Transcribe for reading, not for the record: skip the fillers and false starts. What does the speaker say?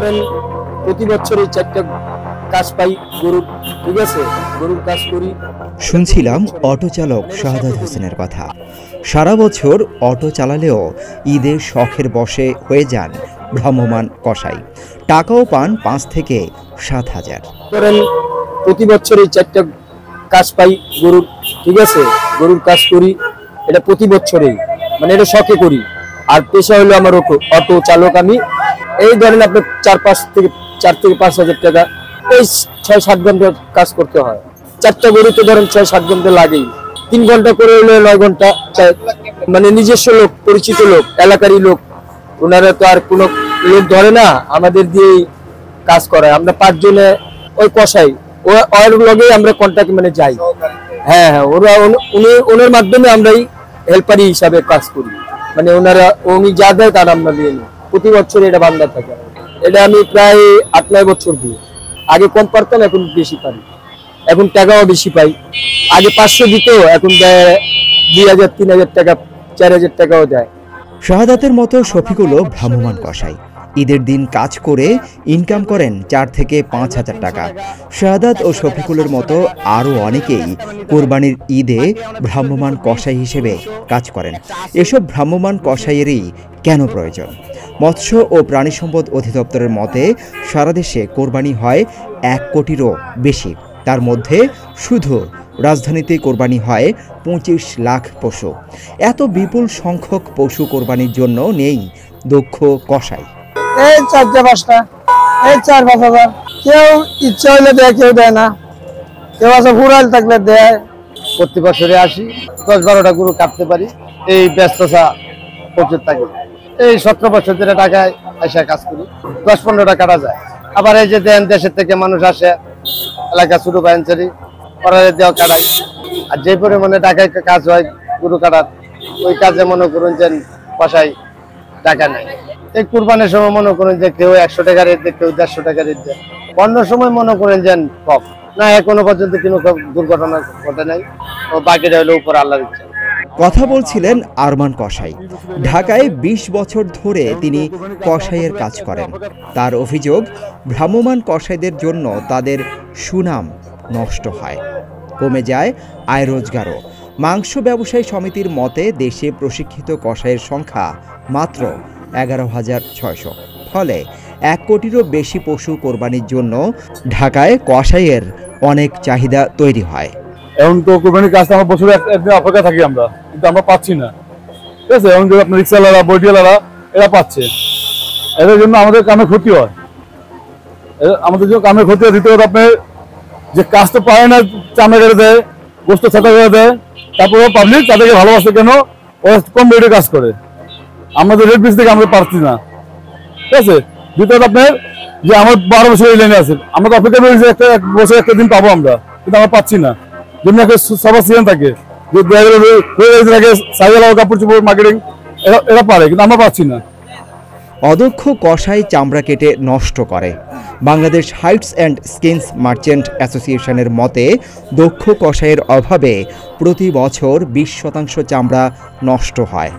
ধরেন প্রতি বছর এই 4টা কাজ পাই গরুর, ঠিক আছে, গরুর কাজ করি। শুনছিলাম অটো চালক শাহাদাত হোসেনের কথা। সারা বছর অটো চালালেও ঈদে শখের বশে হয়ে যান ভ্রাম্যমাণ কসাই। টাকাও পান 5 থেকে 7,000। ধরেন প্রতি বছর এই 4টা কাজ পাই গরুর, ঠিক আছে, গরুর কাজ করি। এটা প্রতি বছরেই, মানে এটা শখে করি। আর পেশা হলো আমার অটো চালক। আমি এই ধরেন আপনার 4 থেকে 5,000 টাকা, এই 6-7 ঘন্টা কাজ করতে হয়। 4টা গরুতে ধরেন 6-7 ঘন্টা লাগেই। 3 ঘন্টা করে হলে 9 ঘন্টা। মানে নিজস্ব লোক, পরিচিত লোক, এলাকারই লোক, ওনারা তো আর কোনো লোক ধরে না, আমাদের দিয়েই কাজ করায়। আমরা 5 জনে ওই কষাই, ওর লগে আমরা কন্ট্যাক্ট মানে যাই। হ্যাঁ, ওনার মাধ্যমে আমরাই হেল্পারি হিসাবে কাজ করি। মানে উনি যা দেয় তার আমরা দিয়ে নিই। প্রতি বছর এটা বান্ধা থাকে। এটা আমি প্রায় 8-9 বছর দিই। আগে কম পারতাম, এখন বেশি পারি। এখন টাকাও বেশি পাই। আগে 500 দিত, এখন দেয় 2,000, 3,000 টাকা, 4,000 টাকাও দেয়। শাহাদাতের মতো শফিকুলও ভ্রাম্যমাণ কসাই। ঈদের দিন কাজ করে ইনকাম করেন 4 থেকে 5,000 টাকা। শাহাদাত ও শফিকুলের মতো আরও অনেকেই কোরবানির ঈদে ভ্রাম্যমাণ কসাই হিসেবে কাজ করেন। এসব ভ্রাম্যমাণ কসাইয়েরই কেন প্রয়োজন? মৎস্য ও প্রাণী সম্পদ অধিদপ্তরের মতে সারা দেশে কোরবানি হয় 1 কোটিরও বেশি। তার মধ্যে শুধু রাজধানীতে কোরবানি হয় 25 লাখ পশু। এত বিপুল সংখ্যক পশু কোরবানির জন্য নেই দক্ষ কসাই। এই 4-5টা, এই 4-5 হাজার। কেউ ইচ্ছা হইলে দেয়, কেউ দেয় না। কেউ আছে হুড়াল থাকলে দেয়। প্রতি বছরে আসি, 10-12টা গরু কাটতে পারি। এই ব্যস্ততা প্রচুর থাকে। এই 17 বছর ধরে টাকায় এসে কাজ করি। 10-15টা কাটা যায়। আবার এই যে দেন, দেশের থেকে মানুষ আসে, এলাকা ছোট বাইনচারি ওরা দেওয়া কাটাই। আর যে পরিমাণে টাকায় কাজ হয় গরু কাটার, ওই কাজে মনে করুন যে বাসায় টাকা নেই। এই কুরবানির সময় মনে করেন যে কেউ 100 টাকা রেট দেয়, কেউ 150 টাকা রেট দেয়। অন্য সময় মনে করেন যে কম না, এখনো পর্যন্ত কোনো দুর্ঘটনা ঘটে নাই। ও বাকিটা হলো উপর আল্লাহর ইচ্ছা। কথা বলছিলেন আরমান কসাই। ঢাকায় 20 বছর ধরে তিনি কসাইয়ের কাজ করেন। তার অভিযোগ, ভ্রাম্যমাণ কসাইদের জন্য তাদের সুনাম নষ্ট হয়, কমে যায় আয় রোজগারও। মাংস ব্যবসায়ী সমিতির মতে দেশে প্রশিক্ষিত কসাইয়ের সংখ্যা মাত্র 11,600। ফলে 1 কোটিরও বেশি পশু কোরবানির জন্য ঢাকায় কসাইয়ের অনেক চাহিদা তৈরি হয়। এখন তো কোরবানির কাজটা আমরা বছরে একদিন অপেক্ষা থাকি আমরা, কিন্তু আমরা পাচ্ছি না। ঠিক আছে, এখন যদি আপনার রিক্সাওয়ালারা, বইটিওয়ালারা এরা পাচ্ছে, এদের জন্য আমাদের কামে ক্ষতি হয়। আমাদের জন্য কামে ক্ষতি হয়। দ্বিতীয়ত আপনার যে কাজটা পায় না, চামড়া করে দেয়, গোস্ত ছাতা করে দেয়, তারপরেও পাবলিক তাদেরকে ভালোবাসে কেন? ওরা কম রেটে কাজ করে। আমাদের রেট বেশি থেকে আমরা পারছি না। ঠিক আছে, দ্বিতীয়ত আপনার যে আমার 12 বছর এই লাইনে আছে, আমরা তো অপেক্ষা করি যে 1 বছর একটা দিন পাবো আমরা, কিন্তু আমরা পাচ্ছি না। যেমন একটা সবার সিজন থাকে, যে থাকে সাইকেল, কাপড় চোপড়, মার্কেটিং, এরা পারে, কিন্তু আমরা পাচ্ছি না। অদক্ষ কসাই চামড়া কেটে নষ্ট করে। Bangladesh Heights and skins merchant অ্যাসোসিয়েশনের মতে দক্ষ কসাইয়ের অভাবে প্রতি বছর 20% চামড়া নষ্ট হয়।